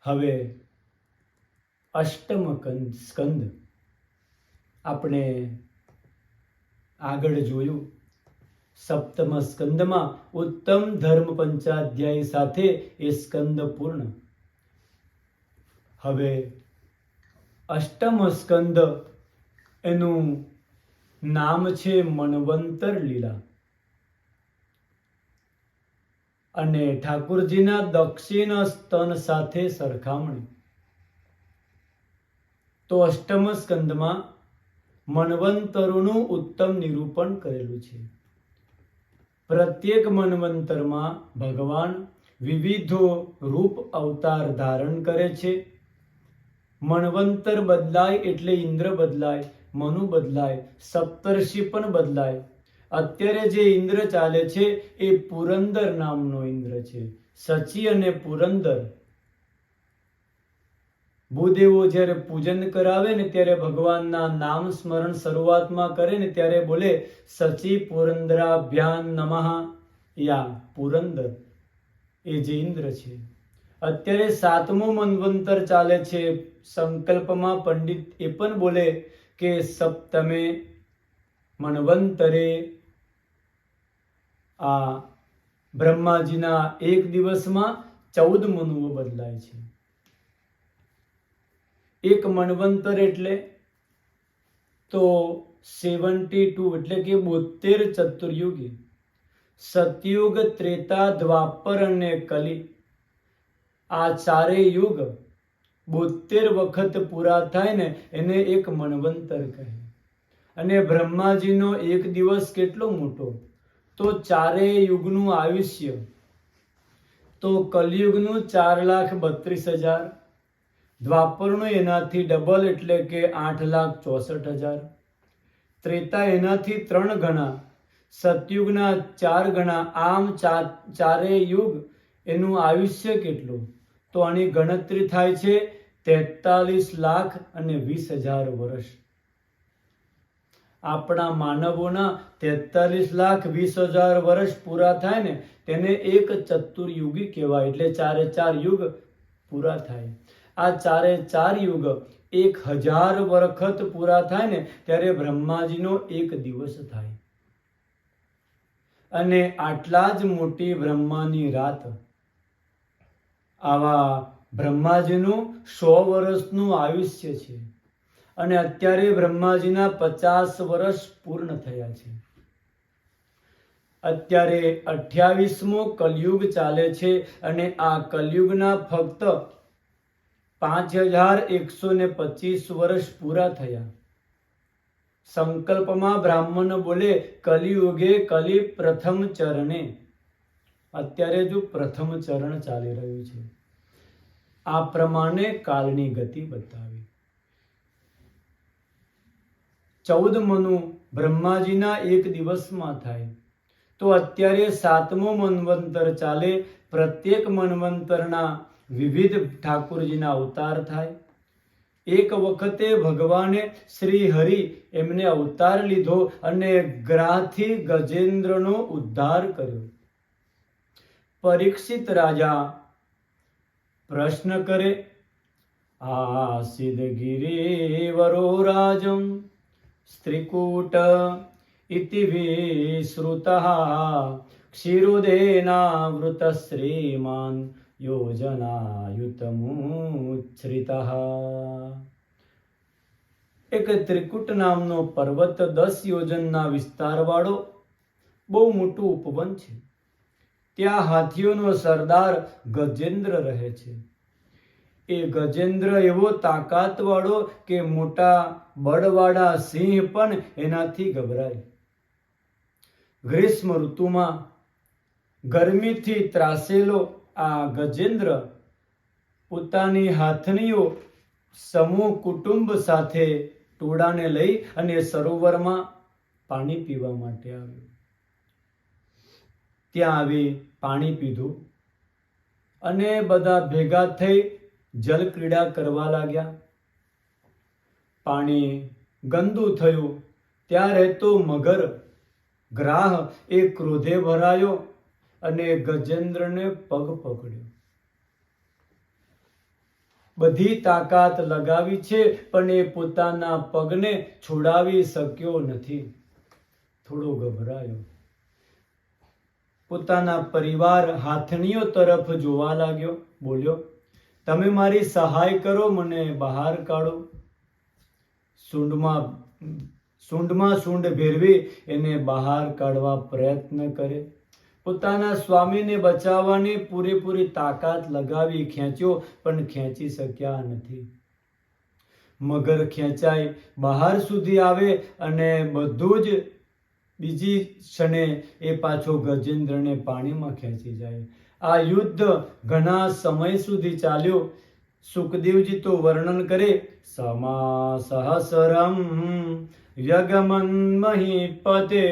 હવે અષ્ટમ સ્કંદ આપણે આગળ જોયું. સપ્તમ સ્કંદમાં ઉત્તમ ધર્મ પંચાધ્યાય સાથે એ સ્કંદ પૂર્ણ. હવે અષ્ટમ સ્કંદ એનું નામ છે મન્વંતર લીલા. અને ઠાકુરજીના દક્ષિણ સ્તન સાથે સરખામણી. તો અષ્ટમ સ્કંદમાં મન્વંતરોનું ઉત્તમ નિરૂપણ કરેલું છે. પ્રત્યેક મન્વંતરમાં ભગવાન વિવિધો રૂપ અવતાર ધારણ કરે છે. મન્વંતર બદલાય એટલે ઇન્દ્ર બદલાય, મનુ બદલાય, સપ્તર્ષિ પણ બદલાય. અત્યારે જે ઇન્દ્ર ચાલે છે એ પુરંદર નામનો ઇન્દ્ર છે. સચી અને પુરંદર ભૂદેવો જ્યારે પૂજન કરાવે ને ત્યારે ભગવાનના નામ સ્મરણ શરૂઆતમાં કરે ને ત્યારે બોલે સચી પુરંદરાભ્યાન નમઃ. યા પુરંદર એ જે ઇન્દ્ર છે. અત્યારે 7મો મન્વંતર ચાલે છે. સંકલ્પમાં પંડિત એ પણ બોલે કે સપ્તમે મન્વંતરે આ બ્રહ્માજીના એક દિવસમાં 14 મનુઓ બદલાય છે. એક મન્વંતર એટલે તો 72 એટલે કે 72 ચતુર્યુગી. સતયુગ, ત્રેતા, દ્વાપર અને કલી આ ચારેય યુગ 72 વખત પૂરા થાય ને એને એક મન્વંતર કહે. અને બ્રહ્માજીનો એક દિવસ કેટલો મોટો, તો ચારેય યુગનું આયુષ્ય. તો કલયુગનું 4,32,000, દ્વાપરનું એનાથી ડબલ એટલે કે 8,64,000, ત્રેતા એનાથી 3 ગણા, સતયુગના 4 ગણા. આમ ચારેય યુગ એનું આયુષ્ય કેટલું, તો આની ગણતરી થાય છે 43,20,000 વર્ષ. આપણા માનવોના 43,20,000 વર્ષ પૂરા થાય ને તેને એક ચતુર્યુગી કહેવાય. એટલે 4 યુગ પૂરા થાય. આ 4 યુગ 1,000 વખત પૂરા થાય ને ત્યારે બ્રહ્માજીનો એક દિવસ થાય. અને આટલા જ મોટી બ્રહ્માની રાત. આવા બ્રહ્માજીનું 100 વર્ષનું આયુષ્ય છે. અને અત્યારે બ્રહ્માજીના 50 વર્ષ પૂર્ણ થયા છે. અત્યારે 28મો કલયુગ ચાલે છે. અને આ કલયુગના ફક્ત 5,125 વર્ષ પૂરા થયા. સંકલ્પમાં બ્રાહ્મણ બોલે કલિયુગે કલિ પ્રથમ ચરણે. અત્યારે જો પ્રથમ ચરણ ચાલી રહ્યું છે. આ પ્રમાણે કાળની ગતિ બતાવી. 14 મનુ બ્રહ્માજીના એક દિવસમાં થાય. તો અત્યારે 7મો મન્વંતર ચાલે. પ્રત્યેક મન્વંતરના વિવિધ ઠાકુરજીના અવતાર થાય. એક વખતે ભગવાને શ્રી હરિ એમને અવતાર લીધો અને ગ્રાહથી ગજેન્દ્રનો ઉદ્ધાર કર્યો. પરીક્ષિત રાજા પ્રશ્ન કરે આસિદ ગિરિવરો રાજમ સ્ત્રીકૂટ ઇતિ વિશ્રુતઃ ક્ષીરોદેનાવૃત શ્રીમાન યોજનાયુતમુચ્છ્રિતઃ. એક ત્રિકૂટ નામનો પર્વત 10 યોજનના વિસ્તારવાળો બહુ મોટું ઉપવન છે. ત્યાં હાથીઓનો સરદાર ગજેન્દ્ર રહે છે. એ ગજેન્દ્ર એવો તાકાતવાળો કે મોટા બળવાળા સિંહ પણ એનાથી ગભરાય. ગ્રીષ્મ ઋતુમાં ગરમીથી ત્રાસેલો આ ગજેન્દ્ર પોતાની હાથનીઓ સમૂહ કુટુંબ સાથે ટોળાને લઈ અને સરોવરમાં પાણી પીવા માટે આવ્યો. ત્યાં આવી પાણી પીધું અને બધા ભેગા થઈ જલ ક્રીડા કરવા લાગ્યા. પાણી ગંદુ થયું. ત્યાં રહેતો મગર ગ્રાહ એ ક્રોધે ભરાયો અને ગજેન્દ્રને પગ પકડ્યો. બધી તાકાત લગાવી છે, પણ એ પોતાના પગને છોડાવી શક્યો નથી. થોડો ગભરાયો. પોતાના પરિવાર હાથણીઓ તરફ જોવા લાગ્યો. બોલ્યો, તમે મારી સહાય કરો, મને બહાર કાઢો. સૂંઢમાં સૂંઢ ભેરવી એને બહાર કાઢવા પ્રયત્ન કરે. પોતાના સ્વામીને બચાવવાની પૂરેપૂરી તાકાત લગાવી ખેંચ્યો, પણ ખેંચી શક્યા નથી. મગર ખેંચાઈ બહાર સુધી આવે અને બધું જ બીજી ક્ષણે એ પાછો ગજેન્દ્રને પાણીમાં ખેંચી જાય. આ યુદ્ધ ઘણા સમય સુધી ચાલ્યો. સુખદેવજી તો વર્ણન કરે, સમા સહસ્રમ વ્યગમન મહીપતે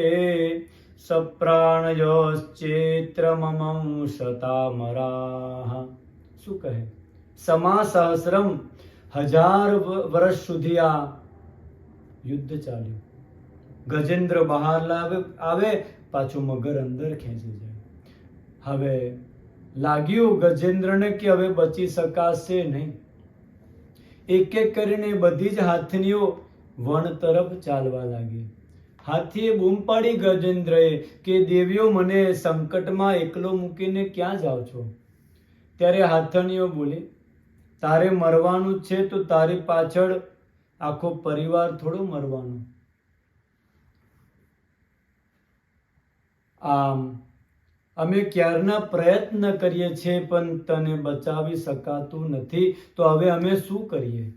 સપ્રાણયોશ્ચેત્રમમં શતામરાહ. શું કહે? સમા સહસ્રમ, 1000 વર્ષ સુધી આ યુદ્ધ ચાલ્યું. ગજેન્દ્ર બહાર આવે, પાછું મગર અંદર ખેંચી જાય. હવે લાગ્યું ગજેન્દ્રને કે હવે બચી શકાશે નહીં. એક એક કરીને બધી જ હાથનીઓ વન તરફ ચાલવા લાગી. હાથીએ બૂમ પાડી ગજેન્દ્રએ કે દેવીઓ, મને સંકટમાં એકલો મૂકીને ક્યાં જાઓ છો? ત્યારે હાથણીઓ બોલી, તારે મરવાનું છે તો તારી પાછળ આખો પરિવાર થોડો મરવાનો. આમ અમે ક્યારના પ્રયત્ન કરીએ છીએ, પણ તને બચાવી શકાતું નથી, તો હવે અમે શું કરીએ?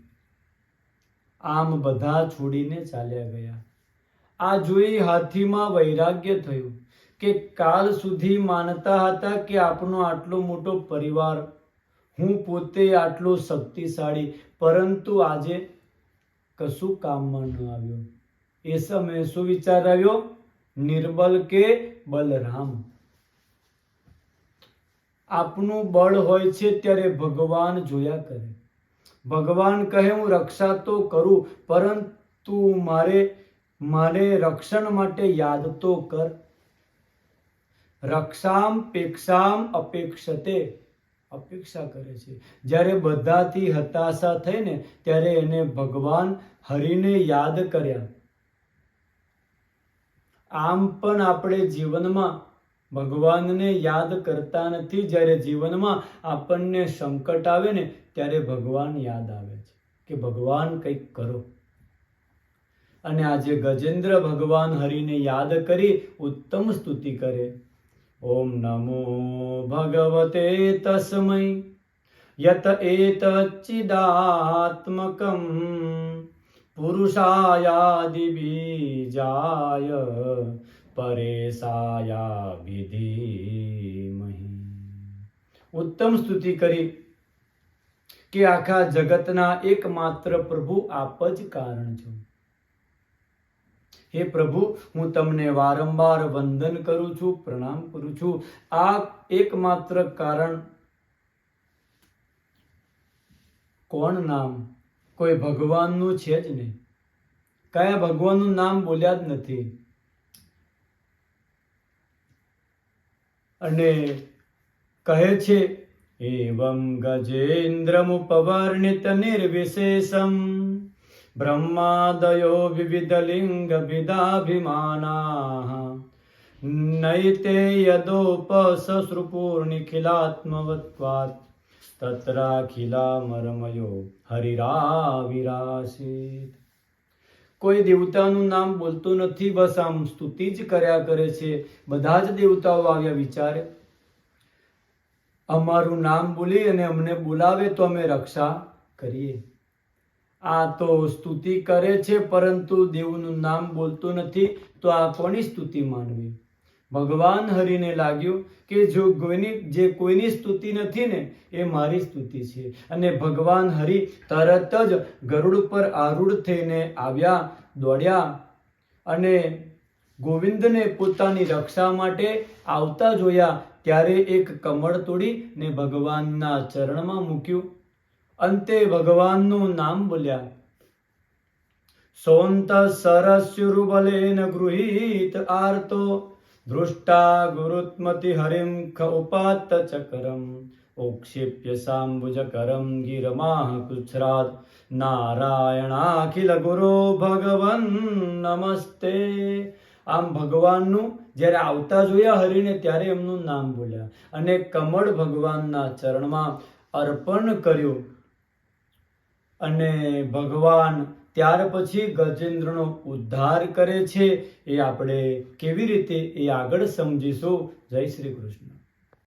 આમ બધા છોડીને ચાલ્યા ગયા. આ જોઈ હાથીમાં વૈરાગ્ય થયું કે કાલ સુધી માનતા હતા કે આપણો આટલો મોટો પરિવાર, હું પોતે આટલો શક્તિશાળી, પરંતુ આજે કશું કામમાં ન આવ્યો. એ સમયે શું વિચાર આવ્યો? નિર્બલ કે બલરામ. આપનું બળ હોય છે ત્યારે ભગવાન જોયા કરે. ભગવાન કહે, હું રક્ષા તો કરું, પરંતુ મારે રક્ષણ માટે યાદ તો કર. રક્ષામ પેક્ષામ અપેક્ષતે. અપેક્ષા કરે છે. જ્યારે બધાથી હતાશા થઈ ને, ત્યારે એને ભગવાન હરિને યાદ કર્યા. આમ પણ આપણે જીવનમાં ભગવાનને યાદ કરતા નથી. જ્યારે જીવનમાં આપણને સંકટ આવે ને, ત્યારે ભગવાન યાદ આવે છે કે ભગવાન કંઈક કરો. અને આજે ગજેન્દ્ર ભગવાન હરિને યાદ કરી ઉત્તમ સ્તુતિ કરે. ઓમ નમો ભગવતે તસ્મૈ યત એતચ્ચિદાત્મકં પુરુષાયાદિબીજાય પરેશાયા વિધિમહિ. ઉત્તમ સ્તુતિ કરી કે આખા જગતના એકમાત્ર પ્રભુ આપ જ કારણ છો. હે પ્રભુ, હું તમને વારંવાર વંદન કરું છું, પ્રણામ કરું છું. આ એકમાત્ર કારણ. કોણ નામ? કોઈ ભગવાનનું છે જ નહીં. કયા ભગવાનનું નામ બોલ્યા જ નથી. અને કહે છે, એવં ગજેન્દ્રમુપવર્ણિત નિર્વિશેષમ બ્રહ્માદયો વિવિધલિંગ વિદાભિમાનાઃ નૈતે યદોપસશ્રુપૂર્નિખિલાત્મવત્વાत् તત્રાખિલામરમયો હરિરાવિરાસીત. કોઈ દેવતાનું નામ બોલતો નથી, બસ આમ સ્તુતિ જ કર્યા કરે છે. બધા જ દેવતાઓ આવ્યા વિચારે, અમારું નામ બોલી અને અમને બોલાવે તો અમે રક્ષા કરીએ. આ તો સ્તુતિ કરે છે, પરંતુ દેવનું નામ બોલતો નથી, તો આ કોની સ્તુતિ માનવી? ભગવાન હરિને લાગ્યું કે જે કોઈની સ્તુતિ નથી ને, એ મારી સ્તુતિ છે. અને ભગવાન હરિ તરત જ ગરુડ પર આરૂઢ થઈને આવ્યા, દોડ્યા અને ગોવિંદને પોતાની રક્ષા માટે આવતા જોયા. ત્યારે એક કમળ તોડીને ભગવાનના ચરણમાં મૂક્યું. અંતે ભગવાનનું નામ બોલ્યા. સોંત સરસ્યુરુબલેન ગૃહીત આર્તો દૃષ્ટા ગુરુત્મતિ હરિમ ઉપાત ચક્રમ ઓક્ષેપ્ય સાંબુજકરમ ગિરમાહ કૃચ્છ્રાદ નારાયણાખિલ ગુરો ભગવન નમસ્તે. આમ ભગવાનનું જ્યારે આવતા જોયા હરિને ત્યારે એમનું નામ બોલ્યા અને કમળ ભગવાનના ચરણમાં અર્પણ કર્યું અને ભગવાન ત્યાર પછી ગજેન્દ્રનો ઉદ્ધાર કરે છે. એ આપણે કેવી રીતે એ આગળ સમજીશું. જય શ્રી કૃષ્ણ.